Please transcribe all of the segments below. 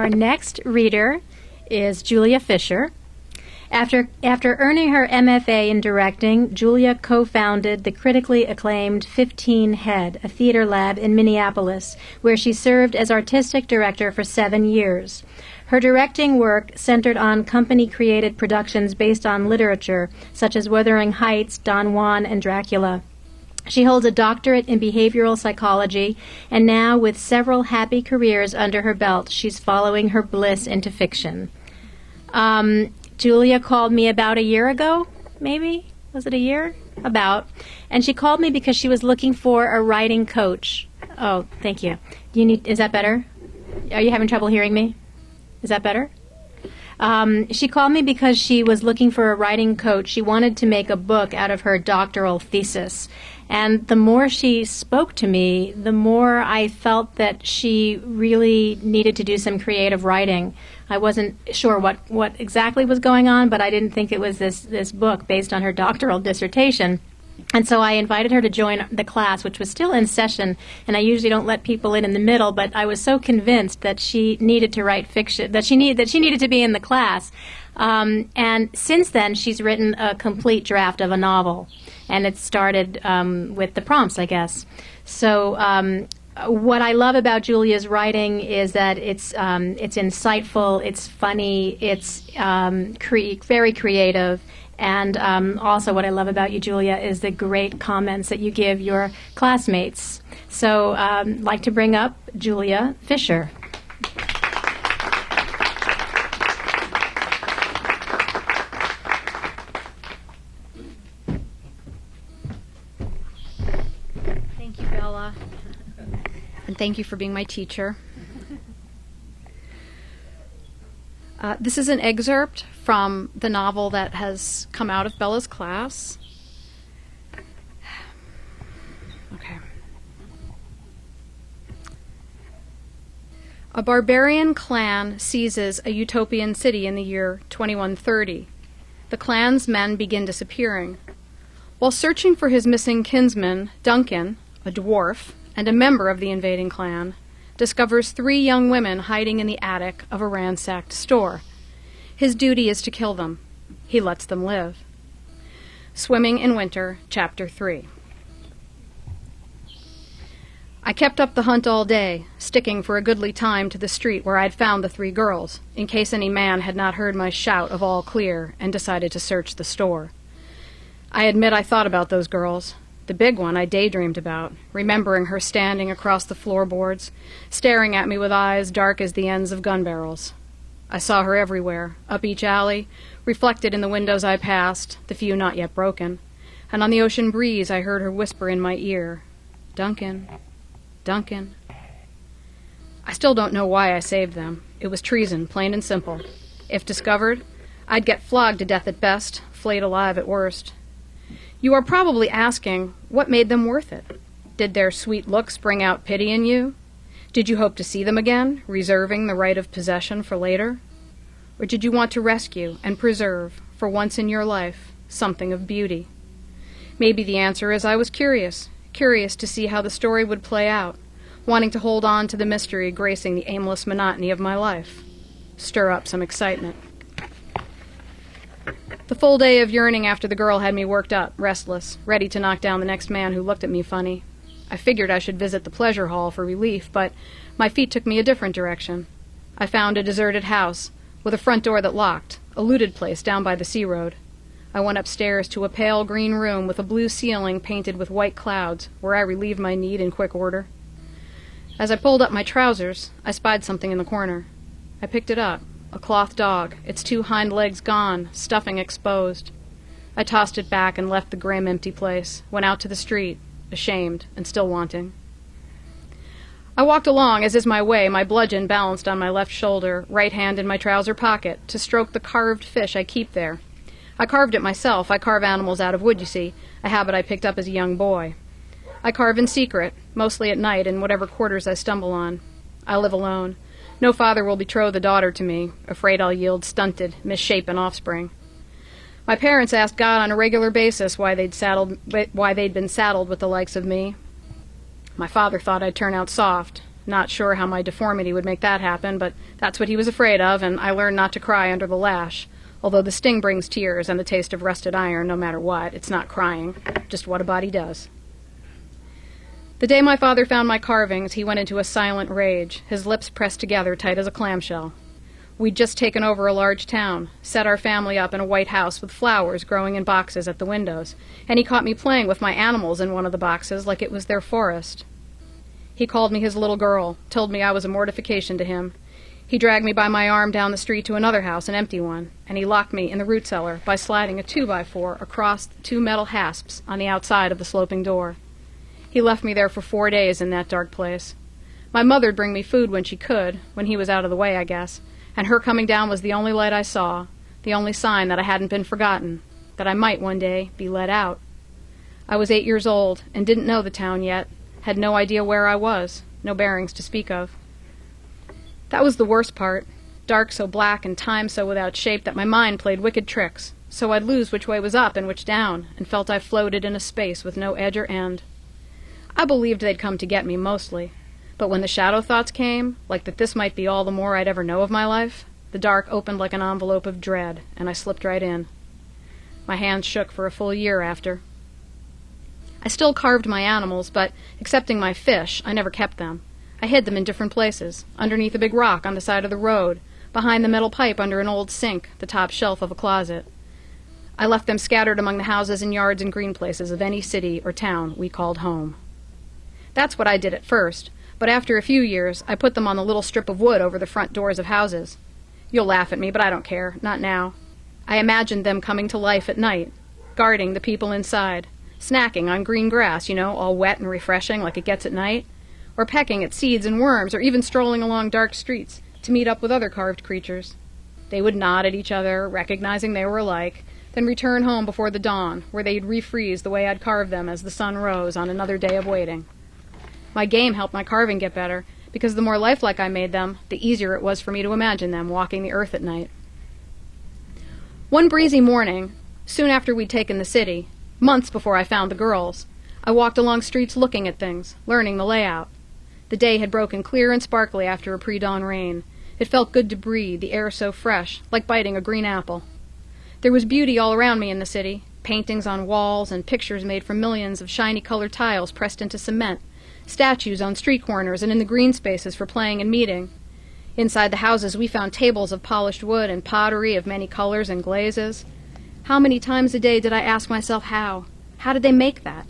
Our next reader is Julia Fischer. After earning her MFA in directing, Julia co-founded the critically acclaimed 15 Head, a theater lab in Minneapolis, where she served as artistic director for 7 years. Her directing work centered on company-created productions based on literature, such as Wuthering Heights, Don Juan, and Dracula. She holds a doctorate in behavioral psychology, and now, with several happy careers under her belt, she's following her bliss into fiction. Julia called me about a year ago, maybe? Was it a year? About. And she called me because she was looking for a writing coach. Oh, thank you. Is that better? Are you having trouble hearing me? Is that better? She called me because she was looking for a writing coach. She wanted to make a book out of her doctoral thesis. And the more she spoke to me, the more I felt that she really needed to do some creative writing. I wasn't sure what exactly was going on, but I didn't think it was this book based on her doctoral dissertation. And so I invited her to join the class, which was still in session, and I usually don't let people in the middle, but I was so convinced that she needed to write fiction, that she needed to be in the class. And since then, she's written a complete draft of a novel, and it started with the prompts, I guess. So what I love about Julia's writing is that it's insightful, it's funny, it's very creative. And also what I love about you, Julia, is the great comments that you give your classmates. So I'd like to bring up Julia Fischer. Thank you, Bella. And thank you for being my teacher. This is an excerpt from the novel that has come out of Bella's class. Okay. A barbarian clan seizes a utopian city in the year 2130. The clan's men begin disappearing. While searching for his missing kinsman, Duncan, a dwarf, and a member of the invading clan, discovers 3 young women hiding in the attic of a ransacked store. His duty is to kill them. He lets them live. Swimming in Winter, Chapter 3. I kept up the hunt all day, sticking for a goodly time to the street where I'd found the 3 girls, in case any man had not heard my shout of all clear and decided to search the store. I admit I thought about those girls. The big one I daydreamed about, remembering her standing across the floorboards, staring at me with eyes dark as the ends of gun barrels. I saw her everywhere, up each alley, reflected in the windows I passed, the few not yet broken, and on the ocean breeze I heard her whisper in my ear, "Duncan, Duncan." I still don't know why I saved them. It was treason, plain and simple. If discovered, I'd get flogged to death at best, flayed alive at worst. You are probably asking, what made them worth it? Did their sweet looks bring out pity in you? Did you hope to see them again, reserving the right of possession for later? Or did you want to rescue and preserve, for once in your life, something of beauty? Maybe the answer is I was curious to see how the story would play out, wanting to hold on to the mystery gracing the aimless monotony of my life, stir up some excitement. The full day of yearning after the girl had me worked up, restless, ready to knock down the next man who looked at me funny. I figured I should visit the pleasure hall for relief, but my feet took me a different direction. I found a deserted house, with a front door that locked, a looted place down by the sea road. I went upstairs to a pale green room with a blue ceiling painted with white clouds, where I relieved my need in quick order. As I pulled up my trousers, I spied something in the corner. I picked it up. A cloth dog, its 2 hind legs gone, stuffing exposed. I tossed it back and left the grim, empty place, went out to the street, ashamed and still wanting. I walked along, as is my way, my bludgeon balanced on my left shoulder, right hand in my trouser pocket, to stroke the carved fish I keep there. I carved it myself. I carve animals out of wood, you see, a habit I picked up as a young boy. I carve in secret, mostly at night in whatever quarters I stumble on. I live alone. No father will betroth a daughter to me, afraid I'll yield stunted, misshapen offspring. My parents asked God on a regular basis why they'd been saddled with the likes of me. My father thought I'd turn out soft, Not sure how my deformity would make that happen, but that's what he was afraid of, and I learned not to cry under the lash. Although the sting brings tears and the taste of rusted iron no matter what, it's not crying, just what a body does. The day my father found my carvings, he went into a silent rage, his lips pressed together tight as a clamshell. We'd just taken over a large town, set our family up in a white house with flowers growing in boxes at the windows, and he caught me playing with my animals in one of the boxes like it was their forest. He called me his little girl, told me I was a mortification to him. He dragged me by my arm down the street to another house, an empty one, and he locked me in the root cellar by sliding a 2x4 across the 2 metal hasps on the outside of the sloping door. He left me there for 4 days in that dark place. My mother'd bring me food when she could, when he was out of the way, I guess, and her coming down was the only light I saw, the only sign that I hadn't been forgotten, that I might one day be let out. I was 8 years old and didn't know the town yet, had no idea where I was, no bearings to speak of. That was the worst part, dark so black and time so without shape that my mind played wicked tricks, so I'd lose which way was up and which down, and felt I floated in a space with no edge or end. I believed they'd come to get me, mostly, but when the shadow thoughts came, like that this might be all the more I'd ever know of my life, the dark opened like an envelope of dread, and I slipped right in. My hands shook for a full year after. I still carved my animals, but, excepting my fish, I never kept them. I hid them in different places, underneath a big rock on the side of the road, behind the metal pipe under an old sink, the top shelf of a closet. I left them scattered among the houses and yards and green places of any city or town we called home. That's what I did at first, but after a few years, I put them on the little strip of wood over the front doors of houses. You'll laugh at me, but I don't care, not now. I imagined them coming to life at night, guarding the people inside, snacking on green grass, all wet and refreshing like it gets at night, or pecking at seeds and worms, or even strolling along dark streets to meet up with other carved creatures. They would nod at each other, recognizing they were alike, then return home before the dawn, where they'd refreeze the way I'd carved them as the sun rose on another day of waiting. My game helped my carving get better, because the more lifelike I made them, the easier it was for me to imagine them walking the earth at night. One breezy morning, soon after we'd taken the city, months before I found the girls, I walked along streets looking at things, learning the layout. The day had broken clear and sparkly after a pre-dawn rain. It felt good to breathe, the air so fresh, like biting a green apple. There was beauty all around me in the city, paintings on walls and pictures made from millions of shiny colored tiles pressed into cement, statues on street corners and in the green spaces for playing and meeting. Inside the houses we found tables of polished wood and pottery of many colors and glazes. How many times a day did I ask myself how? How did they make that?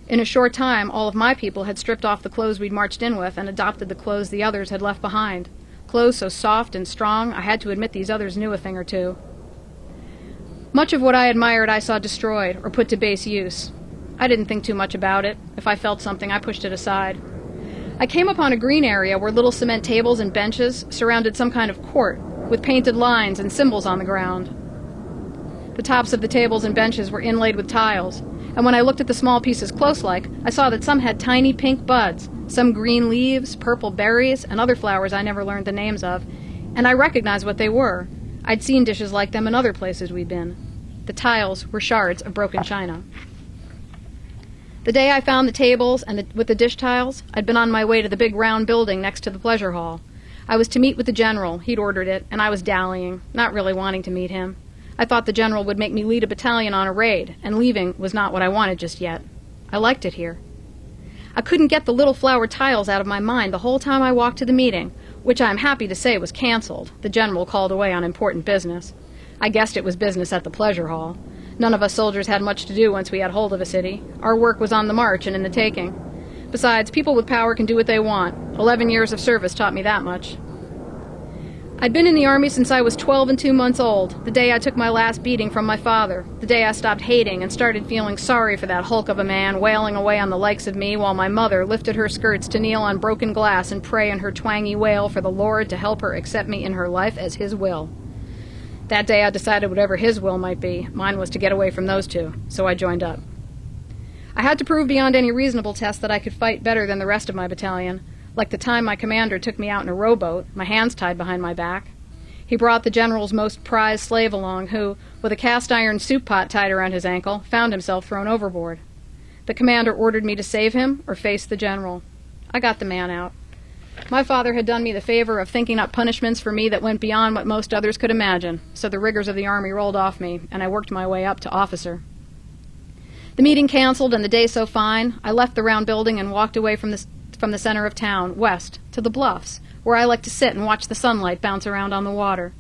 In a short time, all of my people had stripped off the clothes we'd marched in with and adopted the clothes the others had left behind. Clothes so soft and strong, I had to admit these others knew a thing or two. Much of what I admired I saw destroyed or put to base use. I didn't think too much about it. If I felt something, I pushed it aside. I came upon a green area where little cement tables and benches surrounded some kind of court, with painted lines and symbols on the ground. The tops of the tables and benches were inlaid with tiles, and when I looked at the small pieces close-like, I saw that some had tiny pink buds, some green leaves, purple berries, and other flowers I never learned the names of, and I recognized what they were. I'd seen dishes like them in other places we'd been. The tiles were shards of broken china. The day I found the tables with the dish tiles, I'd been on my way to the big round building next to the pleasure hall. I was to meet with the general. He'd ordered it, and I was dallying, not really wanting to meet him. I thought the general would make me lead a battalion on a raid, and leaving was not what I wanted just yet. I liked it here. I couldn't get the little flower tiles out of my mind the whole time I walked to the meeting, which I'm happy to say was canceled. The general called away on important business. I guessed it was business at the pleasure hall. None of us soldiers had much to do once we had hold of a city. Our work was on the march and in the taking. Besides, people with power can do what they want. 11 years of service taught me that much. I'd been in the Army since I was 12 and 2 months old, the day I took my last beating from my father, the day I stopped hating and started feeling sorry for that hulk of a man wailing away on the likes of me while my mother lifted her skirts to kneel on broken glass and pray in her twangy wail for the Lord to help her accept me in her life as His will. That day I decided whatever His will might be, mine was to get away from those two, so I joined up. I had to prove beyond any reasonable test that I could fight better than the rest of my battalion, like the time my commander took me out in a rowboat, my hands tied behind my back. He brought the general's most prized slave along who, with a cast-iron soup pot tied around his ankle, found himself thrown overboard. The commander ordered me to save him or face the general. I got the man out. My father had done me the favor of thinking up punishments for me that went beyond what most others could imagine, so the rigors of the Army rolled off me, and I worked my way up to officer. The meeting canceled and the day so fine, I left the round building and walked away from the center of town, west, to the bluffs, where I liked to sit and watch the sunlight bounce around on the water.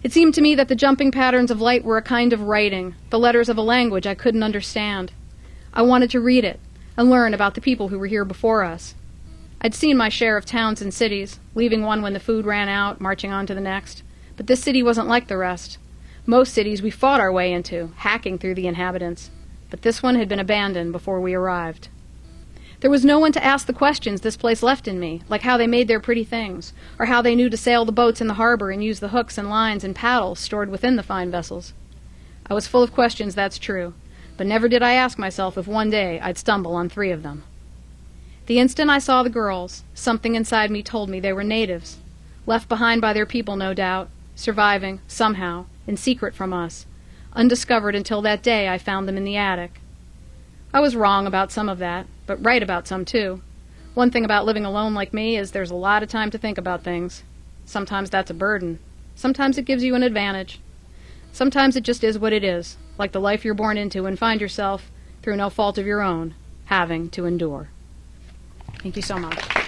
It seemed to me that the jumping patterns of light were a kind of writing, the letters of a language I couldn't understand. I wanted to read it and learn about the people who were here before us. I'd seen my share of towns and cities, leaving one when the food ran out, marching on to the next. But this city wasn't like the rest. Most cities we fought our way into, hacking through the inhabitants. But this one had been abandoned before we arrived. There was no one to ask the questions this place left in me, like how they made their pretty things, or how they knew to sail the boats in the harbor and use the hooks and lines and paddles stored within the fine vessels. I was full of questions, that's true, but never did I ask myself if one day I'd stumble on 3 of them. The instant I saw the girls, something inside me told me they were natives, left behind by their people, no doubt, surviving, somehow, in secret from us, undiscovered until that day I found them in the attic. I was wrong about some of that, but right about some too. One thing about living alone like me is there's a lot of time to think about things. Sometimes that's a burden. Sometimes it gives you an advantage. Sometimes it just is what it is, like the life you're born into and find yourself, through no fault of your own, having to endure. Thank you so much.